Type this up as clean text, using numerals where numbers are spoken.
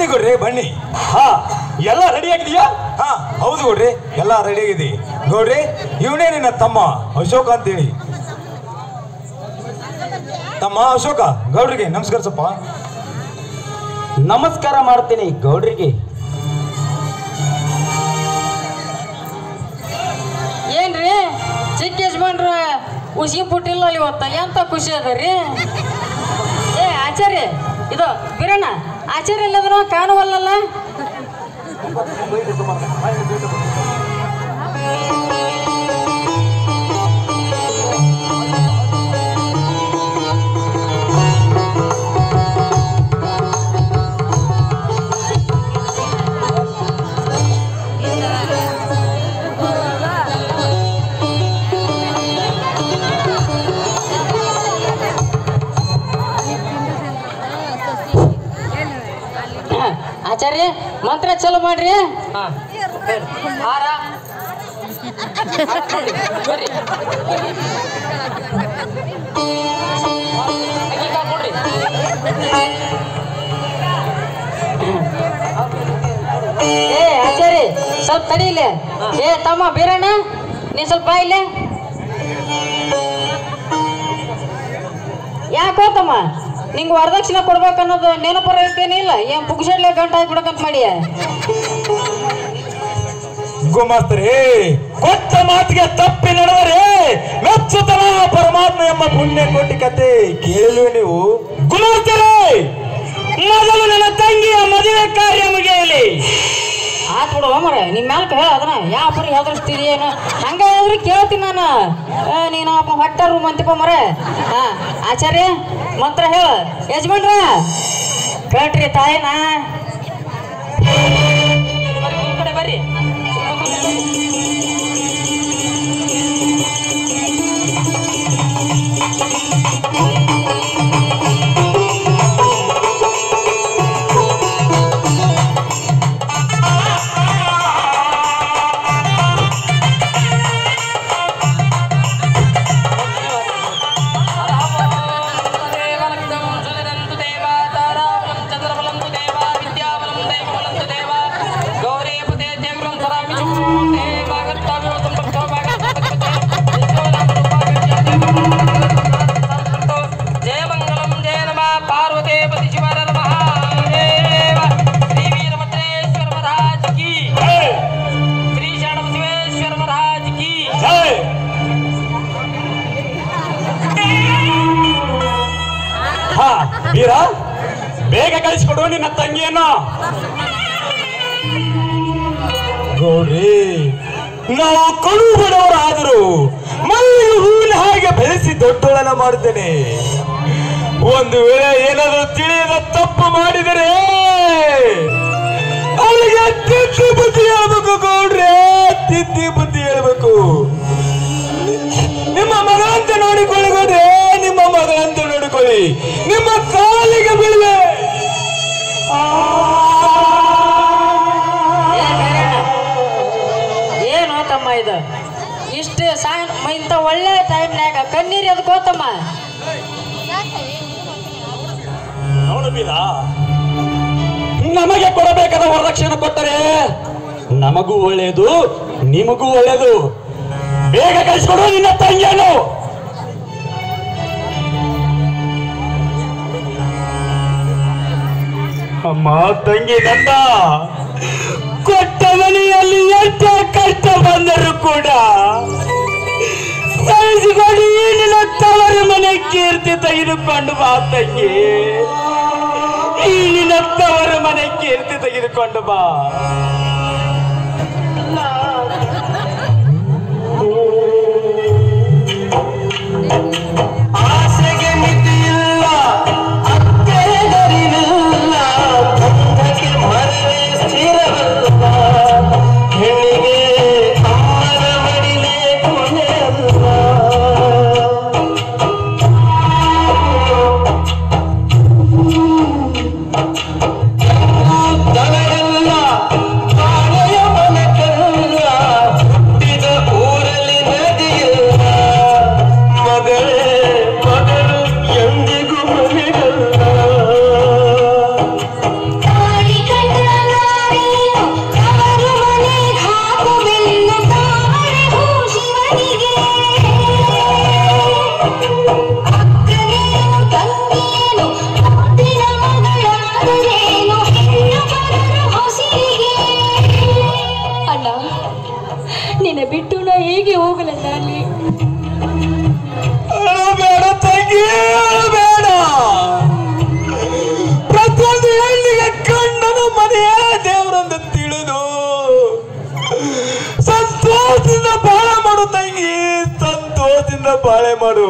ಬನ್ನಿ ಗೌಡ್ರಿ ಬನ್ನಿ. ಹಾ ಎಲ್ಲ ರೆಡಿ ಆಗಿದೆಯಾ? ಹಾ ಹೌದು ಗೌಡ್ರಿ, ಎಲ್ಲ ರೆಡಿ ಆಗಿದೆ. ಗೌಡ್ರಿ ಇವನೇ ನಿನ್ನ ತಮ್ಮ ಅಶೋಕ ಅಂತೇಳಿ. ತಮ್ಮ ಅಶೋಕ, ಗೌಡ್ರಿಗೆ ನಮಸ್ಕಾರ ಸ್ವಲ್ಪ. ನಮಸ್ಕಾರ ಮಾಡ್ತೀನಿ ಗೌಡ್ರಿಗೆ. ಏನ್ರಿ ಚಿಕ್ಕ ಯಜಮಾನ್ರ ಖುಷಿ ಪುಟ್ಟಿಲ್ಲ ಇವತ್ತ, ಎಂತ ಖುಷಿ ಅದ ರೀ. ಏ ಆಚಾರ್ಯ, ಇದು ಬಿರಣ್ಣ ಆಚಾರ್ಯ ಇಲ್ಲದ್ರ ಕಾಣುವಲ್ಲಲ್ಲ. ಆಚಾರ್ಯ ಮಂತ್ರ ಚಲೋ ಮಾಡ್ರಿ. ಹಾರ ಬರ್ರಿ. ಏ ಆಚಾರ್ಯ ಸ್ವಲ್ಪ ತಡೀಲೆ. ಏ ತಮ್ಮ ಬೀರಣ್ಣ ನೀ ಸ್ವಲ್ಪ ಬಾ ಇಲ್ಲೇ. ಯಾಕೋ ತಮ್ಮ ನಿಂಗೆ ವರದಕ್ಷಿಣೆ ಕೊಡ್ಬೇಕನ್ನೋದು ನೆನಪರ ಐತೇನಿಲ್ಲ? ಏನ್ ಪುಗ್ಸಡ್ಲೆ ಗಂಟ ಹಾಕ್ಬಿಡಕಂತ ಮಾಡಿ. ಗುಮಾಸ್ತರೇ, ಕೊಟ್ಟ ಮಾತಿಗೆ ತಪ್ಪಿ ನಡೆದರೆ ಮೆಚ್ಚುತ್ತಲ ಪರಮಾತ್ಮ ಎಂಬ ಪುಣ್ಯ ಕೋಟಿ ಕತೆ ಕೇಳುವೆ ನೀವು. ಗುಮಾಸ್ತರೇ, ಮೊದಲು ನನ್ನ ತಂಗಿಯ ಮದುವೆ ಕಾರ್ಯ ಮುಗಿಯಲಿ. ಆತ್ ಬಿಡು ಮರ, ನಿಮ್ ಮ್ಯಾಲ್ಕ ಹೇಳ ಅದನ್ನ ಯಾವ ಪರಿ ಹೆದರ್ಸ್ತೀರಿ ಏನು ಹಂಗ ಹೇಳಿದ್ರೆ ಕೇಳ್ತೀನಿ ನಾನು. ನೀನು ಹೊಟ್ಟ ರೂಮ್ ಅಂತಿಪ್ಪ ಮರ. ಹಾ ಆಚಾರ್ಯ ಮಂತ್ರ ಹೇಳ. ಯಜಮಾನ್ರ ಕೇಳ್ರಿ ತಾಯಿನ. ಕಡೆ ಬರ್ರಿ. ವೀರ, ಬೇಗ ಕಳಿಸ್ಕೊಡು ನಿನ್ನ ತಂಗಿಯನ್ನು. ಗೌರಿ, ನಾವು ಕಡು ಬಡವರಾದರೂ ಮಲ್ಲಿಗೆ ಹೂವಿನ ಹಾಗೆ ಬೆಳೆಸಿ ದೊಡ್ಡೋಳನ ಮಾಡುತ್ತೇನೆ. ಒಂದು ವೇಳೆ ಏನಾದರೂ ತಿಳಿಯದ ತಪ್ಪು ಮಾಡಿದರೆ ಅವಳಿಗೆ ತಿದ್ದಿ ಬುದ್ಧಿ ಹೇಳ್ಬೇಕು ಗೌಡ್ರೆ, ತಿದ್ದಿ ಬುದ್ಧಿ ಹೇಳ್ಬೇಕು. ನಿಮ್ಮ ಮಗಳಂತೆ ನೋಡಿಕೊಳ್ಳಿ ಗೌಡ್ರೆ, ನಿಮ್ಮ ಮಗಳಂತೆ ನೋಡಿಕೊಳ್ಳಿ. ನಿಮ್ಮ ಕಾಲಿಗೆ ಬೀಳುವೆ. ಏನು ತಮ್ಮ ಇದು ಇಷ್ಟು ಇಂಥ ಒಳ್ಳೆ ಟೈಮ್ನ್ಯಾಗ ಕಣ್ಣೀರು ಅದಕ್ಕೋ ತಮ್ಮ? ನೋಡು ಬೀರ, ನಮಗೆ ಕೊಡಬೇಕಾದ ವರದಕ್ಷಿಣೆ ಕೊಟ್ಟರೆ ನಮಗೂ ಒಳ್ಳೆಯದು, ನಿಮಗೂ ಒಳ್ಳೆಯದು. ಬೇಗ ಕಳಿಸ್ಕೊಡು ನಿನ್ನ ತಂಗಿಯನ್ನು. ಅಮ್ಮ ತಂಗಿ ನಂದ, ಕೊಟ್ಟ ಮನೆಯಲ್ಲಿ ಎಂತ ಕಷ್ಟ ಬಂದರೂ ಕೂಡ ಸಹಿಸಿಕೊಂಡು ನಿನ್ನ ತವರ ಮನೆ ಕೀರ್ತಿ ತೆಗೆದುಕೊಂಡು ಬಾ ತಂಗಿ. ನಿನ್ನ ತವರ ಮನೆ ಕೀರ್ತಿ ತೆಗೆದುಕೊಂಡು ಬಾ. ಆಸೆಗೆ ಮಿತಿಯಿಲ್ಲ, ಅತ್ತೇದರಿಲ್ಲ, ಬಂಧಕ್ಕೆ ಮರವೇ ಸ್ಥಿರವಲ್ಲ, ಹೆಣ್ಣಿಗೆ ಅಮ್ಮನ ಮಡಿಲೇ ಕೊನೆಯಲ್ಲ. ತವರಲ್ಲ, ಬಾಳೆಯ ಮನಕಲ್ಲ, ಹುಟ್ಟಿದ ಊರಲ್ಲಿ ನದಿಯಿಲ್ಲ, ಮಗಳೇ ನಿನ್ನ ಬಿಟ್ಟು ನಾ ಹೇಗೆ ಹೋಗಲಲ್ಲ ಅಲ್ಲಿ? ಬೇಡ ತಂಗಿ, ಬೇಡ. ಪ್ರತಿಯೊಂದು ಹೆಣ್ಣಿಗೆ ಕಣ್ಣನ ಮನೆಯ ದೇವರಂತ ತಿಳಿದು ಸಂತೋಷದಿಂದ ಬಾಳೆ ಮಾಡು ತಂಗಿ, ಸಂತೋಷದಿಂದ ಬಾಳೆ ಮಾಡು.